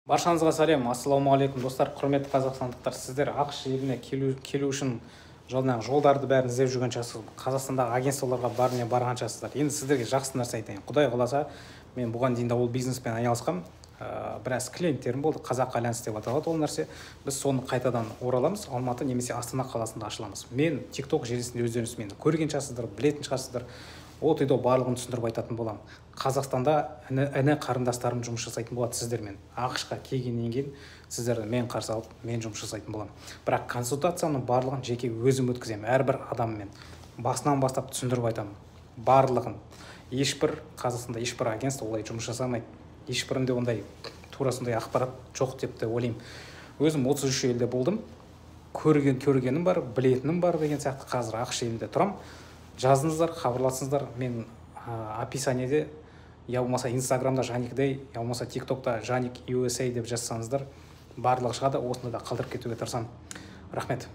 Баршаңызға сәлем, ассалаумағалейкум достар, құрметті қазақстандықтар. Сіздер ақш еліне келу үшін жолдарды бәрін іздеп жүрген шығарсыздар. Қазақстандағы агентстволарға барған шығарсыздар. Енді сіздерге жақсы нәрсе айтайын. Құдай қаласа, мен бұған дейін ол бизнеспен айналысқам. Біраз клиенттерім болды, Қазақ Альянс деп аталады ол нәрсе. Біз соны қайтадан ораламыз, Алматы немесе Астана қаласында ашыламыз. Мен TikTok желісінде өздеріңіз мені көрген шығарсыздар, білетін шығарсыздар. Ол түйді барлығын түсіндіріп айтатын боламын. Қазақстанда іні қарындастарым жұмыс жасайтын болады сіздермен. ақш-қа келгеннен кейін сіздерді мен қарсы алып, мен жұмыс жасайтын боламын. Бірақ консультацияның барлығын жеке өзім өткіземін, әрбір адаммен. Басынан бастап түсіндіріп айтамын. Барлығын. Қазақстанда ешбір агентство олай жұмыс жасамайды. Ешбірінде ондай турасындай ақпарат жоқ деп те ойлаймын. Өзім 33 елде болдым. Көргенім бар, білетінім бар деген сияқты. Қазір ақш елінде тұрам. Жазыңыздар, хабарласыңыздар. Мен описаниеде, я болмаса Инстаграмда Жаник.дей, я болмаса TikTokта Жаник USA деп жазсаңыздар, барлығы шығады. Осында да қалдырып кетуге тырысамын. Рахмет.